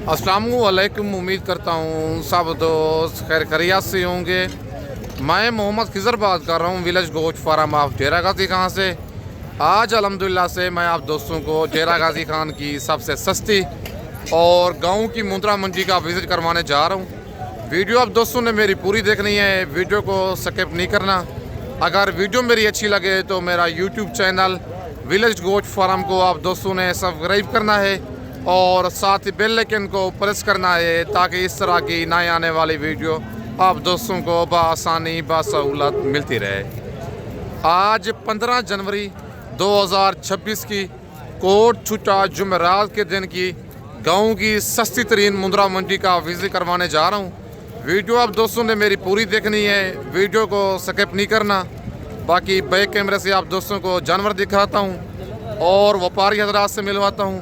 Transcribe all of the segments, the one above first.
अस्सलामुअलैकुम। उम्मीद करता हूँ सब दोस्त खैर खैरियत से होंगे। मैं मोहम्मद खिज़र बात कर रहा हूँ विलेज गोश्त फार्म ऑफ डेरा गाजी खान से। आज अल्हम्दुलिल्लाह से मैं आप दोस्तों को डेरा गाजी खान की सबसे सस्ती और गांव की मुंद्रा मंडी का विज़िट करवाने जा रहा हूँ। वीडियो आप दोस्तों ने मेरी पूरी देखनी है, वीडियो को स्किप नहीं करना। अगर वीडियो मेरी अच्छी लगे तो मेरा यूट्यूब चैनल विलेज गोश्त फार्म को आप दोस्तों ने सब्सक्राइब करना है और साथ ही बेल आइकन को प्रेस करना है ताकि इस तरह की नए आने वाली वीडियो आप दोस्तों को बआसानी बासहूलत मिलती रहे। आज 15 जनवरी 2026 की कोट छुट्टा जुमेरात के दिन की गांव की सस्ती तरीन मुंद्रा मंडी का विजिट करवाने जा रहा हूं। वीडियो आप दोस्तों ने मेरी पूरी देखनी है, वीडियो को स्किप नहीं करना। बाकी बैक कैमरे से आप दोस्तों को जानवर दिखाता हूं और व्यापारी हजरात से मिलवाता हूं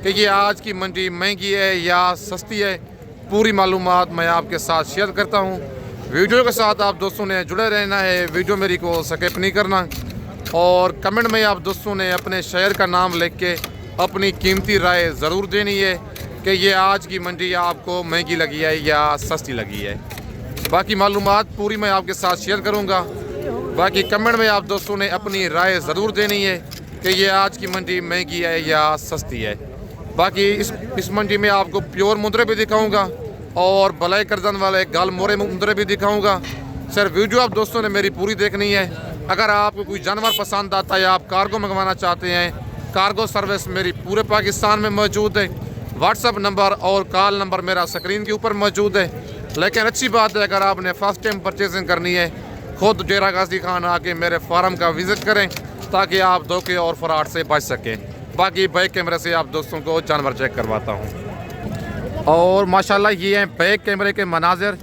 कि ये आज की मंडी महंगी है या सस्ती है। पूरी मालूमात मैं आपके साथ शेयर करता हूँ। वीडियो के साथ आप दोस्तों ने जुड़े रहना है, वीडियो मेरी को स्किप नहीं करना। और कमेंट में आप दोस्तों ने अपने शहर का नाम लिख के अपनी कीमती राय ज़रूर देनी है कि ये आज की मंडी आपको महंगी लगी है या सस्ती लगी है। बाकी मालूमात पूरी मैं आपके साथ शेयर करूँगा। बाकी कमेंट में आप दोस्तों ने अपनी राय ज़रूर देनी है कि ये आज की मंडी महंगी है या सस्ती है। बाकी इस मंडी में आपको प्योर मुंद्रे भी दिखाऊंगा और बलाई करदन वाले गाल मोरे मुंद्रे भी दिखाऊंगा। सर वीडियो आप दोस्तों ने मेरी पूरी देखनी है। अगर आपको कोई जानवर पसंद आता है या आप कार्गो मंगवाना चाहते हैं, कार्गो सर्विस मेरी पूरे पाकिस्तान में मौजूद है। व्हाट्सअप नंबर और कॉल नंबर मेरा स्क्रीन के ऊपर मौजूद है। लेकिन अच्छी बात है, अगर आपने फर्स्ट टाइम परचेजिंग करनी है खुद डेरा गाजी खान आके मेरे फार्म का विज़िट करें ताकि आप धोखे और फ्रॉड से बच सकें। बाकी बैक कैमरे से आप दोस्तों को जानवर चेक करवाता हूँ। और माशाल्लाह ये हैं बैक कैमरे के मनाजिर।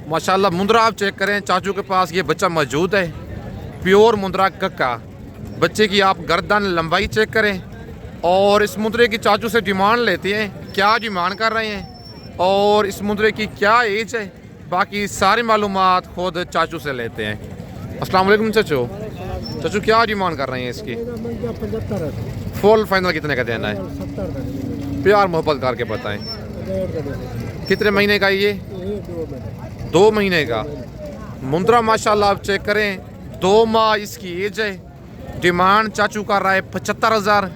माशाल्लाह मुंद्रा आप चेक करें, चाचू के पास ये बच्चा मौजूद है, प्योर मुंद्रा कक्का। बच्चे की आप गर्दन लंबाई चेक करें और इस मुंद्रे की चाचू से डिमांड लेते हैं, क्या डिमांड कर रहे हैं और इस मुंद्रे की क्या एज है। बाकी सारी मालूमात खुद चाचू से लेते हैं। अस्सलाम वालेकुम चाचू। चाचू क्या डिमांड कर रहे हैं इसकी? 75 फुल फाइनल कितने का देना है? 70 प्यार मोहब्बत करके बताएं। कितने महीने का ये? 2 महीने का मुंद्रा। माशाल्लाह आप चेक करें, 2 माह इसकी एज है। डिमांड चाचू कर रहा है 75,000,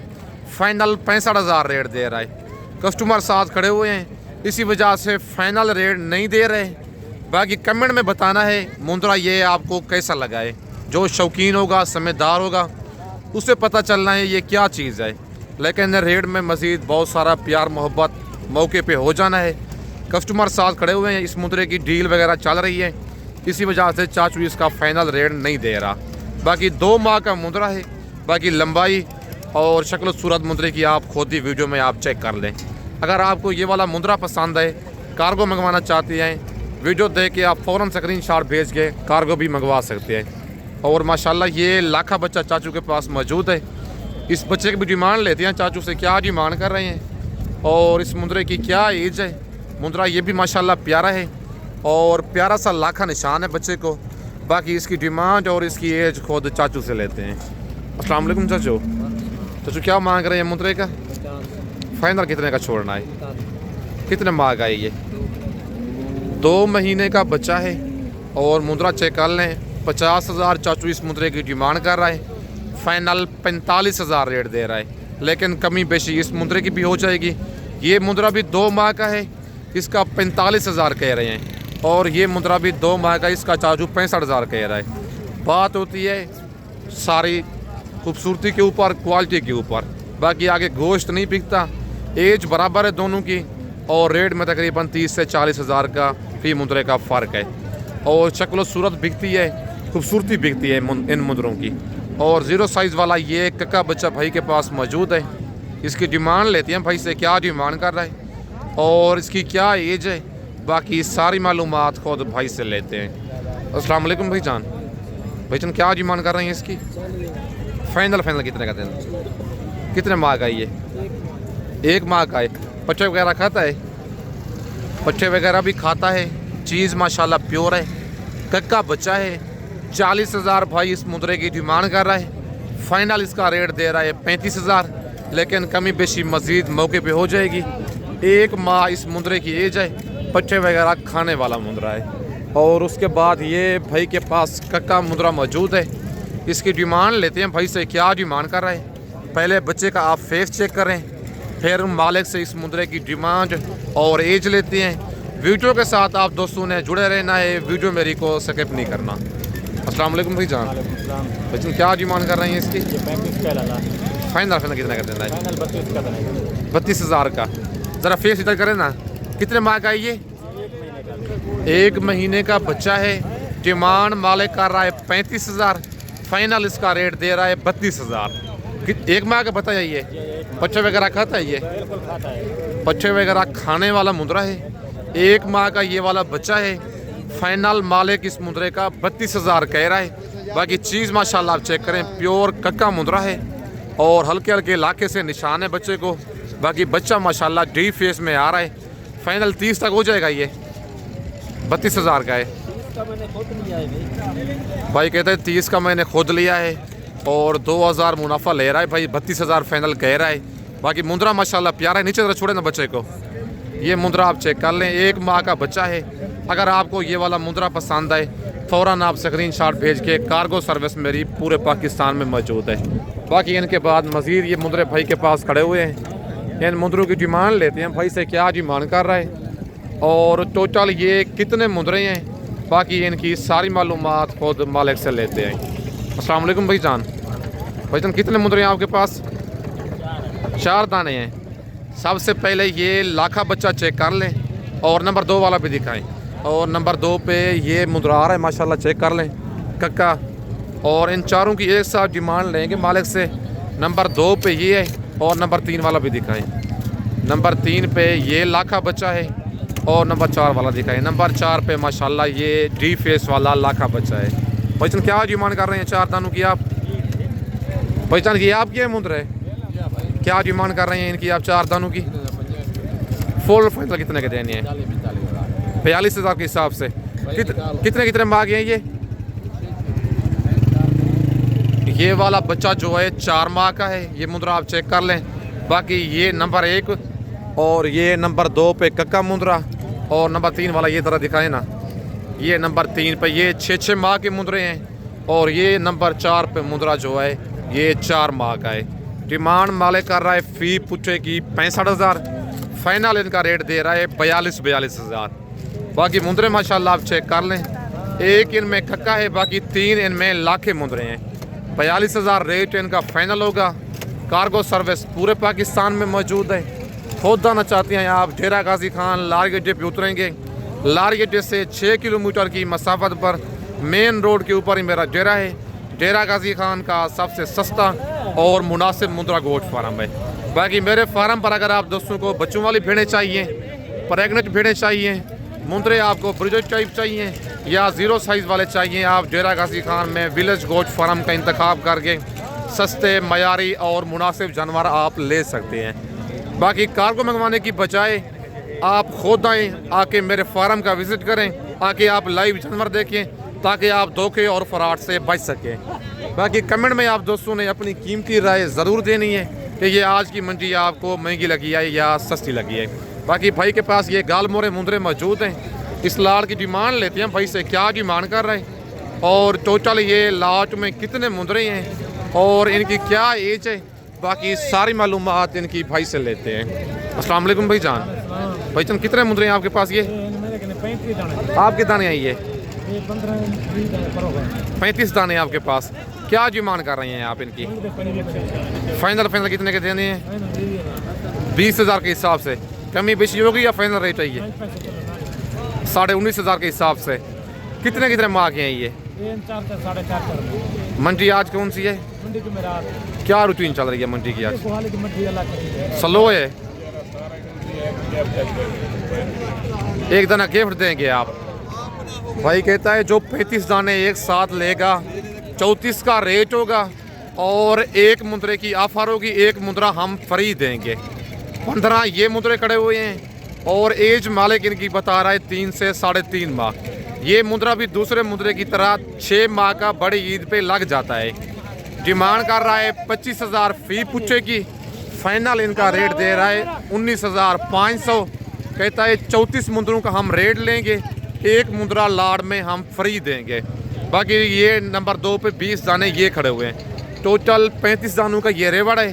फाइनल 65,000 रेट दे रहा है। कस्टमर साथ खड़े हुए हैं, इसी वजह से फाइनल रेट नहीं दे रहे। बाकी कमेंट में बताना है मुंद्रा ये आपको कैसा लगा है। जो शौकीन होगा, समझदार होगा, उसे पता चलना है ये क्या चीज़ है। लेकिन रेट में मज़ीद बहुत सारा प्यार मोहब्बत मौके पे हो जाना है। कस्टमर साथ खड़े हुए हैं, इस मुंद्रे की डील वगैरह चल रही है, इसी वजह से चाचू इसका फाइनल रेट नहीं दे रहा। बाकी 2 माह का मुंद्रा है। बाकी लंबाई और शक्ल सूरत मुंद्रे की आप खुद ही वीडियो में आप चेक कर लें। अगर आपको ये वाला मुंद्रा पसंद है, कार्गो मंगवाना चाहते हैं, वीडियो देख के आप फ़ौरन स्क्रीनशॉट भेज के कार्गो भी मंगवा सकते हैं। और माशाल्लाह ये लाखा बच्चा चाचू के पास मौजूद है। इस बच्चे की भी डिमांड लेते हैं चाचू से, क्या डिमांड कर रहे हैं और इस मुंद्रे की क्या एज है। मुंद्रा ये भी माशाल्लाह प्यारा है और प्यारा सा लाखा निशान है बच्चे को। बाकी इसकी डिमांड और इसकी एज खुद चाचू से लेते हैं। अस्सलाम वालेकुम चाचू। चाचू क्या मांग रहे हैं मुंद्रे का? फाइनल कितने का छोड़ना है? कितने माह का है ये? 2 महीने का बच्चा है और मुंद्रा चेक कर लें। 50,000 चाचू इस मुंद्रे की डिमांड कर रहा है, फाइनल 45,000 रेट दे रहा है। लेकिन कमी बेशी इस मुंद्रे की भी हो जाएगी। ये मुंद्रा भी 2 माह का है, इसका 45,000 कह रहे हैं। और ये मुंद्रा भी 2 माह का, इसका चाचू 65,000 कह रहा है। बात होती है सारी खूबसूरती के ऊपर, क्वालिटी के ऊपर। बाकी आगे गोश्त नहीं बिकता। एज बराबर है दोनों की और रेट में तकरीबन 30 से 40,000 का फी मुंद्रे का फ़र्क है। और शक्ल सूरत बिकती है, खूबसूरती बिकती है इन मुंद्रों की। और 0 साइज़ वाला ये कक्का बच्चा भाई के पास मौजूद है। इसकी डिमांड लेते हैं भाई से, क्या डिमांड कर रहा है और इसकी क्या एज है। बाकी सारी मालूमात खुद भाई से लेते हैं। अस्सलाम वालेकुम भाईजान। भाईजान क्या डिमांड कर रहे हैं इसकी? फाइनल कितने का देना? कितने माह का ये? 1 माह का है। पट्टे वगैरह खाता है? पट्टे वगैरह भी खाता है। चीज़ माशाल्लाह प्योर है। कक्का बच्चा है। 40,000 भाई इस मुंद्रे की डिमांड कर रहा है। फाइनल इसका रेट दे रहा है 35,000, लेकिन कमी बेशी मज़ीद मौके पे हो जाएगी। 1 माह इस मुंद्रे की एज है, बच्चे वगैरह खाने वाला मुंद्रा है। और उसके बाद ये भाई के पास कक्का मुंद्रा मौजूद है। इसकी डिमांड लेते हैं भाई से, क्या डिमांड कर रहे हैं। पहले बच्चे का आप फेस चेक करें, फिर मालिक से इस मुंद्रे की डिमांड और एज लेते हैं। वीडियो के साथ आप दोस्तों ने जुड़े रहना है, वीडियो मेरी को स्किप नहीं करना। अस्सलाम वालेकुम भाई जान। बच्चन क्या डिमांड कर रहे हैं इसकी? 35 का लगा, फाइनल कितना कर देना है? फाइनल 32 का देना। 32,000 का। ज़रा फेस इधर करें ना, कितने माह का है ये? 1 महीने का बच्चा है। डिमांड मालिक कर रहा है 35,000, फाइनल इसका रेट दे रहा है 32,000। 1 माह का बता ये बच्चे वगैरह खाता है? ये बिल्कुल खाता है, बच्चे वगैरह खाने वाला मुंद्रा है। 1 माह का ये वाला बच्चा है। फाइनल मालिक इस मुंद्रे का 32,000 कह रहा है। बाकी चीज़ माशाल्लाह आप चेक करें, प्योर कक्का मुंद्रा है और हल्के हल्के इलाके से निशान है बच्चे को। बाकी बच्चा माशाल्लाह डी फेस में आ रहा है। फाइनल 30 तक हो जाएगा। ये 32,000 का है। इसका मैंने खुद लिया है भाई कहते हैं 30 का मैंने खुद लिया है और 2,000 मुनाफा ले रहा है भाई। 32,000 फाइनल कह रहा है। बाकी मुंद्रा माशाल्लाह प्यारा है। नीचे जरा छोड़े ना बच्चे को। ये मुंद्रा आप चेक कर लें, 1 माह का बच्चा है। अगर आपको ये वाला मुंद्रा पसंद आए फ़ौरन आप स्क्रीनशॉट भेज के, कार्गो सर्विस मेरी पूरे पाकिस्तान में मौजूद है। बाकी इनके बाद मज़ीद ये मुंद्रे भाई के पास खड़े हुए हैं। इन मुंद्रों की डिमांड लेते हैं भाई से, क्या डिमांड कर रहा है और टोटल ये कितने मुंद्रे हैं। बाकी इनकी सारी मालूमात खुद मालिक से लेते हैं। अस्सलाम वालेकुम भाई जान। भाई जान कितने मुंद्रे हैं आपके पास? 4 दाने हैं। सबसे पहले ये लाखा बच्चा चेक कर लें और नंबर 2 वाला भी दिखाएं। और नंबर 2 पे ये मुंद्रा आ रहा है माशाल्लाह, चेक कर लें कक्का। और इन चारों की एक साथ डिमांड लेंगे मालिक से। नंबर 2 पे ये है और नंबर 3 वाला भी दिखाएं। नंबर 3 पे ये लाखा बच्चा है और नंबर 4 वाला दिखाएं। नंबर 4 पे माशाल्लाह ये डी फेस वाला लाखा बच्चा है। भाईजान क्या डिमांड कर रहे हैं 4 दानों की आप? भाईजान ये आपकी है मुंद्रा है, क्या डिमांड कर रहे हैं इनकी आप 4 दानों की? फुल फाइनल कितने के देने हैं? 42,000 के हिसाब से। कितने कितने माह गए हैं ये वाला बच्चा जो है 4 माह का है। ये मुंद्रा आप चेक कर लें। बाकी ये नंबर 1 और ये नंबर 2 पे कक्का मुंद्रा और नंबर 3 वाला ये तरह दिखाए ना, ये नंबर 3 पे ये 6 माह के मुंद्रे हैं और ये नंबर 4 पे मुंद्रा जो है ये 4 माह का है। डिमांड मालिक कर रहा है फ़ी पुच्छे की 65,000, फाइनल इनका रेट दे रहा है 42,000। बाकी मुंद्रे माशाल्लाह आप चेक कर लें। 1 इनमें कक्का है, बाकी 3 इनमें लाखे मुंद्रे हैं। 42,000 रेट इनका फाइनल होगा। कार्गो सर्विस पूरे पाकिस्तान में मौजूद है। खुद आना चाहते हैं आप डेरा गाजी खान लारी अड्डे पे उतरेंगे। लारी अड्डे से 6 किलोमीटर की मसाफत पर मेन रोड के ऊपर ही मेरा डेरा है। डेरा गाजी खान का सबसे सस्ता और मुनासिब मुंद्रा गोट फार्म है। बाकी मेरे फार्म पर अगर आप दोस्तों को बच्चों वाली भेड़ें चाहिए, प्रेगनेंट भेड़ें चाहिए, मुंद्रे आपको ब्रिजेट टाइप चाहिए या 0 साइज़ वाले चाहिए, आप डेरा गाजी खान में विलेज गोट फार्म का इंतखाब करके सस्ते मयारी और मुनासिब जानवर आप ले सकते हैं। बाकी कार्गो मंगवाने की बजाय आप खुद आएँ, आके मेरे फार्म का विज़िट करें, आके आप लाइव जानवर देखें ताकि आप धोखे और फ्रॉड से बच सकें। बाकी कमेंट में आप दोस्तों ने अपनी कीमती राय ज़रूर देनी है कि ये आज की मंडी आपको महंगी लगी है या सस्ती लगी है। बाकी भाई के पास ये गाल मोरे मुंद्रे मौजूद हैं। इस लाट की डिमांड लेते हैं भाई से, क्या डिमांड कर रहे हैं और टोटल ये लाट में कितने मुंद्रे हैं और इनकी क्या एज है। बाकी सारी मालूमात इनकी भाई से लेते हैं। अस्सलाम वालेकुम भाई जान। भाई जान कितने मुंद्रे हैं आपके पास? ये 35 दाने। आपके दाने हैं ये 35 दाने आपके पास। क्या डिमांड कर रहे हैं आप इनकी? फाइनल कितने के देने हैं? 20,000 के हिसाब से। कमी बेशी होगी या फाइनल रेट है ये? 19,500 के हिसाब से। कितने कितने माह के हैं ये? 4 से 4.5। मंडी आज कौन सी है? मंडी की मेरा क्या रूटीन चल रही है मंडी की आज? कोहाली की मंडी अलग स्लो है। एक दाना गिफ्ट देंगे आप। भाई कहता है जो 35 दाने एक साथ लेगा 34 का रेट होगा और 1 मुंद्रे की ऑफर होगी। 1 मुंद्रा हम फ्री देंगे। 15 ये मुंद्रे खड़े हुए हैं और एज मालिक इनकी बता रहा है 3 से 3.5 माह। ये मुंद्रा भी दूसरे मुंद्रे की तरह 6 माह का बड़ी ईद पे लग जाता है। डिमांड कर रहा है 25,000 फ़ी पुच्छे की, फाइनल इनका रेट दे रहा है 19,500। कहता है 34 मुंदरों का हम रेट लेंगे, एक मुंदरा लाड़ में हम फ्री देंगे। बाकी ये नंबर 2 पे 20 दाने ये खड़े हुए हैं। टोटल 35 दानों का ये रेवड़ है।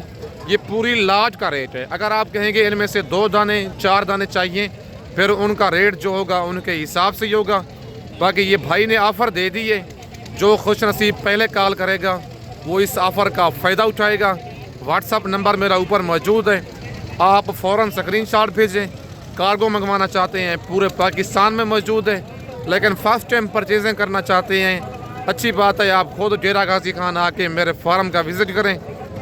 ये पूरी लाट का रेट है। अगर आप कहेंगे इनमें से 2 दाने 4 दाने चाहिए, फिर उनका रेट जो होगा उनके हिसाब से ही होगा। बाकी ये भाई ने ऑफ़र दे दी है, जो खुश नसीब पहले कॉल करेगा वो इस ऑफ़र का फ़ायदा उठाएगा। व्हाट्सअप नंबर मेरा ऊपर मौजूद है, आप फ़ौरन स्क्रीनशॉट भेजें। कार्गो मंगवाना चाहते हैं पूरे पाकिस्तान में मौजूद है, लेकिन फ़र्स्ट टाइम परचेजिंग करना चाहते हैं, अच्छी बात है। आप खुद डेरा गाजी खान आके मेरे फार्म का विज़िट करें।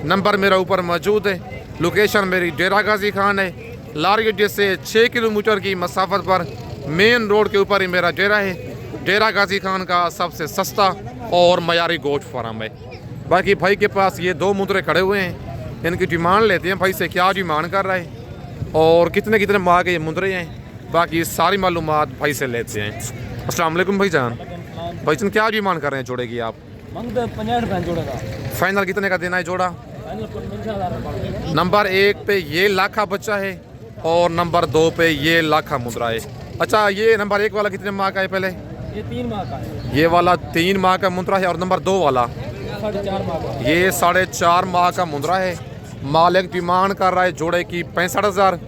नंबर मेरा ऊपर मौजूद है। लोकेशन मेरी डेरा गाजी खान है। लारगेट से 6 किलोमीटर की मसाफत पर मेन रोड के ऊपर ही मेरा डेरा है। डेरा गाजी खान का सबसे सस्ता और मयारी गोश्त फार्म है। बाकी भाई के पास ये 2 मुंदरे खड़े हुए हैं, इनकी डिमांड लेते हैं। भाई से क्या डिमांड कर रहा है और कितने कितने माह के ये मुंदरे हैं, बाकी सारी मालूमात भाई से लेते हैं। अस्सलाम वालेकुम भाईजान। भाईजान क्या डिमांड कर रहे हैं जोड़े की आप? 50 रुपये जोड़े का। फाइनल कितने का देना है जोड़ा? नंबर 1 पे ये लाखा बच्चा है और नंबर 2 पे ये लाखा मुंदरा है। अच्छा, ये नंबर 1 वाला कितने माह का है? पहले ये 3 माह का है। ये वाला 3 माह का मुंदरा है और नंबर 2 वाला 4.5 माह का। ये 4.5 माह का मुंदरा है। मालिक डिमांड कर रहा है जोड़े की 65,000।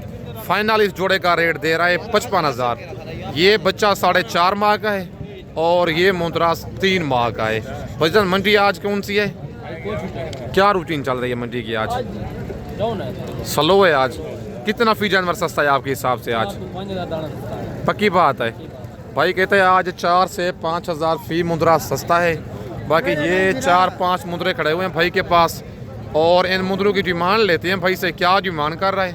फाइनल इस जोड़े का रेट दे रहा है 55,000। ये बच्चा 4.5 माह का है और ये मुंदरा 3 माह का है। भाईजान मंडी आज कौन सी है? क्या रूटीन चल रही है मंडी की आज? स्लो है आज। कितना फी जानवर सस्ता है आपके हिसाब से आज? पक्की बात है। भाई कहते हैं आज 4 से 5,000 फी मुंदरा सस्ता है। बाकी ये 4-5 मुंदरे खड़े हुए हैं भाई के पास और इन मुंदरों की डिमांड लेते हैं भाई से क्या डिमांड कर रहा है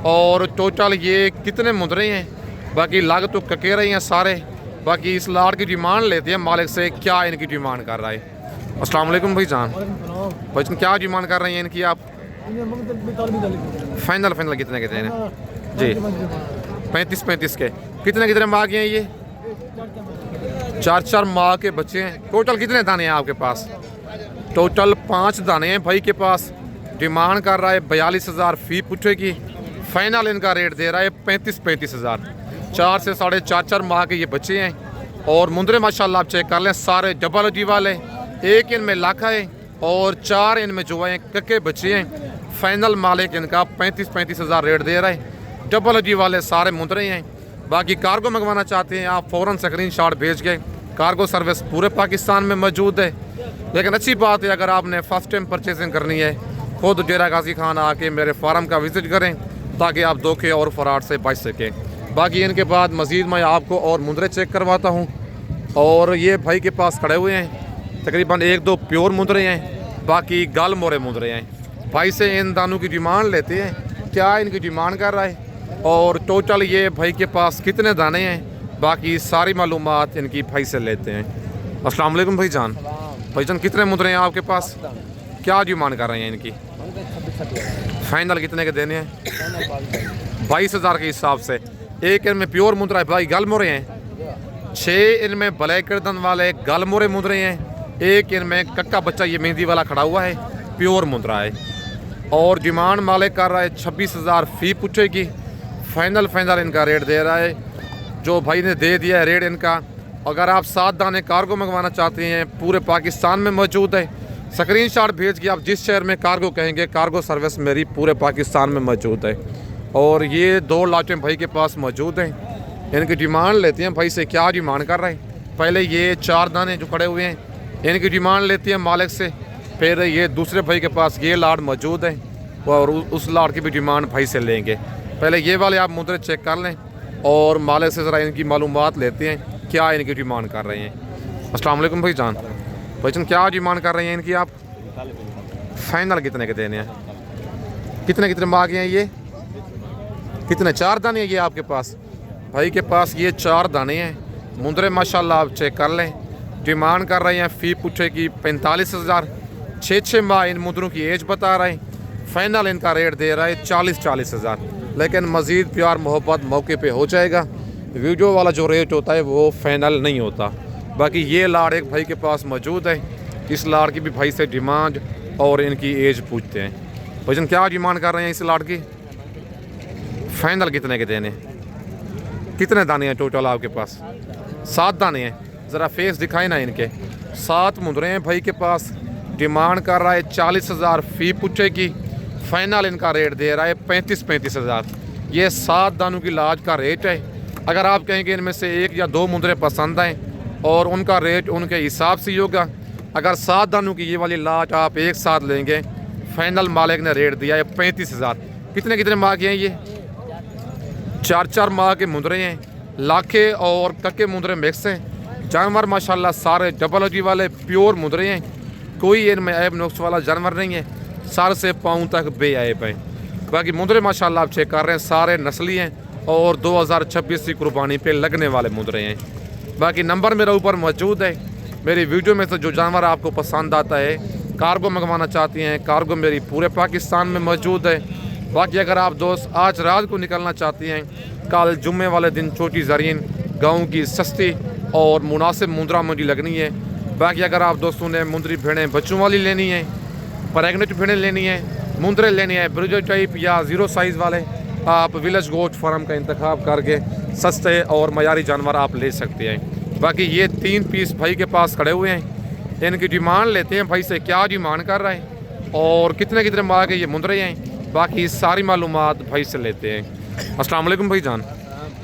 और टोटल ये कितने मुंदरे हैं। बाकी लाग तो कके रहे हैं सारे। बाकी इस लाड़ की डिमांड लेते हैं मालिक से क्या इनकी डिमांड कर रहा है। अस्सलाम वालेकुम भाईजान। भाईजान क्या डिमांड कर रहे हैं इनकी आप? फाइनल कितने के देने जी? 35 के। कितने कितने माह के हैं ये? 4 माह के बच्चे हैं। टोटल कितने दाने हैं आपके पास? टोटल 5 दाने हैं भाई के पास। डिमांड कर रहा है 42,000 फी पुट्ठे की। फाइनल इनका रेट दे रहा है 35,000। 4 से 4.5 माह के ये बच्चे हैं और मुंदरे माशाल्लाह आप चेक कर लें, सारे डबल जी वाले। एक इनमें लाखा है और 4 इनमें जो है कक्के बच्चे हैं। फाइनल मालिक इनका 35,000 रेट दे रहा है। डबल जी वाले सारे मुंदरे हैं। बाकी कार्गो मंगवाना चाहते हैं आप फ़ौरन स्क्रीनशॉट भेज के। कार्गो सर्विस पूरे पाकिस्तान में मौजूद है। लेकिन अच्छी बात है अगर आपने फ़र्स्ट टाइम परचेजिंग करनी है, खुद डेरा गाजी खान आके मेरे फार्म का विज़िट करें ताकि आप धोखे और फ्रॉड से बच सकें। बाकी इनके बाद मज़ीद मैं आपको और मुंदरे चेक करवाता हूँ। और ये भाई के पास खड़े हुए हैं, तकरीबन 1-2 प्योर मुंदरे हैं, बाकी गल मोरे मुंदरे हैं। भाई से इन दानों की डिमांड लेते हैं क्या इनकी डिमांड कर रहा है और टोटल ये भाई के पास कितने दाने हैं, बाकी सारी मालूमात इनकी भाई से लेते हैं। अस्सलाम वालेकुम भाईजान। भाईजान कितने मुंदरे हैं आपके पास? क्या डिमांड कर रहे हैं इनकी? फाइनल कितने के देने हैं? 22,000 के हिसाब से। एक इनमें प्योर मुंदरा है भाई, गल मोरे हैं। 6 इनमें ब्लैक गर्दन वाले गल मोरे मुंदरे हैं। एक इनमें कक्का बच्चा ये मेहंदी वाला खड़ा हुआ है, प्योर मुंदरा है। और डिमांड मालिक कर रहा है 26,000 फी पुट्ठे की। फाइनल इनका रेट दे रहा है, जो भाई ने दे दिया है रेट इनका। अगर आप 7 दाने कार्गो मंगवाना चाहते हैं पूरे पाकिस्तान में मौजूद है। स्क्रीनशॉट भेज के आप जिस शहर में कार्गो कहेंगे, कार्गो सर्विस मेरी पूरे पाकिस्तान में मौजूद है। और ये 2 लाटें भाई के पास मौजूद हैं। इनकी डिमांड लेते हैं भाई से क्या डिमांड कर रहे हैं। पहले ये 4 दाने जो खड़े हुए हैं इनकी डिमांड लेती है मालिक से। फिर ये दूसरे भाई के पास ये लाड़ मौजूद है और उस लाड़ की भी डिमांड भाई से लेंगे। पहले ये वाले आप मुद्रे चेक कर लें और मालिक से ज़रा इनकी मालूमात लेते हैं क्या इनकी डिमांड कर रहे हैं। अस्सलाम वालेकुम भाईजान। भाईजान क्या डिमांड कर रहे हैं इनकी आप? फाइनल कितने के देने हैं? कितने कितने माह के हैं ये? कितने 4 दाने हैं ये आपके पास? भाई के पास ये 4 दाने हैं। मुंदरे माशाल्लाह आप चेक कर लें। डिमांड कर रहे हैं फ़ी पुट्ठे की 45,000। 6 माह इन मुंदरों की एज बता रहे हैं। फाइनल इनका रेट दे रहा है 40,000। लेकिन मज़ीद प्यार मोहब्बत मौके पे हो जाएगा। वीडियो वाला जो रेट होता है वो फाइनल नहीं होता। बाकी ये लाड़ एक भाई के पास मौजूद है। इस लाड़ की भी भाई से डिमांड और इनकी एज पूछते हैं। भाईजान क्या डिमांड कर रहे हैं इस लाट की? फाइनल कितने के देने? कितने दाने हैं टोटल आपके पास? 7 दाने हैं। ज़रा फेस दिखाए ना इनके। 7 मुंदरे हैं भाई के पास। डिमांड कर रहा है 40,000 फी पुच्चे की। फाइनल इनका रेट दे रहा है 35 हज़ार। ये 7 दानों की लाज का रेट है। अगर आप कहेंगे इनमें से 1 या 2 मुंदरे पसंद आएँ और उनका रेट उनके हिसाब से ही होगा। अगर 7 दानों की ये वाली लाज आप एक साथ लेंगे, फाइनल मालिक ने रेट दिया है 35,000। कितने कितने माह के हैं ये? 4 माह के मुंदरे हैं। लाखे और कक्के मुंदरे मिक्स हैं। जानवर माशाल्लाह सारे डबल हड्डी वाले प्योर मुंदरे हैं। कोई इनमें ऐब नुक्स वाला जानवर नहीं है। सर से पाँव तक बेऐब है। बाकी मुंदरे माशाल्लाह आप चेक कर रहे हैं, सारे नस्ली हैं और 2026 की कुर्बानी पे लगने वाले मुंदरे हैं। बाकी नंबर मेरा ऊपर मौजूद है। मेरी वीडियो में से जो जानवर आपको पसंद आता है, कार्गो मंगवाना चाहती हैं, कार्गो मेरी पूरे पाकिस्तान में मौजूद है। बाकी अगर आप दोस्त आज रात को निकलना चाहती हैं, कल जुम्मे वाले दिन छोटी ज़रीन गाँव की सस्ती और मुनासिब मुंदरा मंडी लगनी है। बाकी अगर आप दोस्तों ने मुंदरी भेड़ें बच्चों वाली लेनी है, प्रेगनेंट भेड़ें लेनी है, मुंदरे लेनी है ब्रिजर टाइप या 0 साइज़ वाले, आप विलेज गोट फार्म का इंतखाब करके सस्ते और मयारी जानवर आप ले सकते हैं। बाकी ये 3 पीस भाई के पास खड़े हुए हैं। इनकी डिमांड लेते हैं भाई से, क्या डिमांड कर रहे हैं और कितने कितने माह के ये मुंदरे हैं। बाकी सारी मालूमात भाई से लेते हैं। अस्सलाम वालेकुम भाईजान।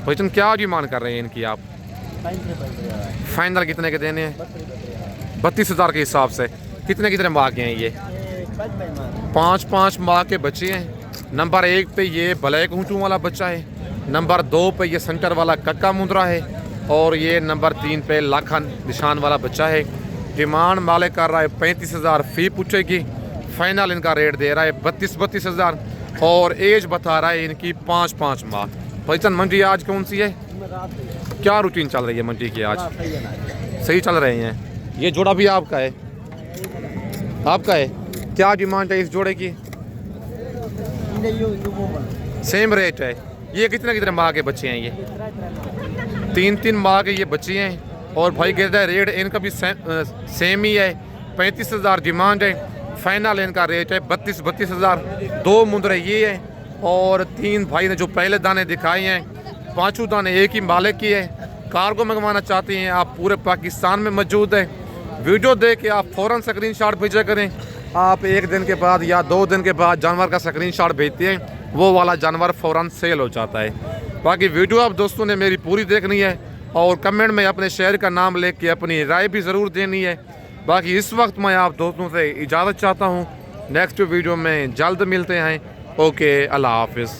भाईजान क्या डिमांड कर रहे हैं इनकी आप? फाइनल कितने के देने हैं? 32,000 के हिसाब से। कितने कितने माह के हैं ये? 5 माह के बच्चे हैं। नंबर 1 पे ये ब्लैक ऊँटों वाला बच्चा है। नंबर 2 पे ये सेंटर वाला कक्का मुंदरा है और ये नंबर 3 पे लाखा निशान वाला बच्चा है। डिमांड मालिक कर रहा है 35,000 फी पुछे की। फाइनल इनका रेट दे रहा है 32 हज़ार और एज बता रहा है इनकी 5 माह। भाईजान मंडी आज कौन सी है? क्या रूटीन चल रही है मंडी की आज? सही चल रहे हैं। ये जोड़ा भी आपका है? आपका है। क्या डिमांड है इस जोड़े की? सेम रेट है। ये कितने कितने माह के बच्चे हैं? ये 3 माह के ये बच्चे हैं और भाई कहता है रेट इनका भी सेम ही है। 35,000 डिमांड है। फाइनल इनका रेट है 32 हज़ार। 2 मुंदरे ये है और 3 भाई ने जो पहले दाने दिखाए हैं, 5 दाने एक ही मालिक की है। कार्गो मंगवाना चाहते हैं आप, पूरे पाकिस्तान में मौजूद है। वीडियो देख के आप फ़ौरन स्क्रीनशॉट भेजा करें। आप 1 दिन के बाद या 2 दिन के बाद जानवर का स्क्रीनशॉट भेजते हैं, वो वाला जानवर फ़ौरन सेल हो जाता है। बाकी वीडियो आप दोस्तों ने मेरी पूरी देखनी है और कमेंट में अपने शहर का नाम लेके के अपनी राय भी ज़रूर देनी है। बाकी इस वक्त मैं आप दोस्तों से इजाज़त चाहता हूँ। नेक्स्ट वीडियो में जल्द मिलते हैं। ओके, अल्लाह हाफिज़।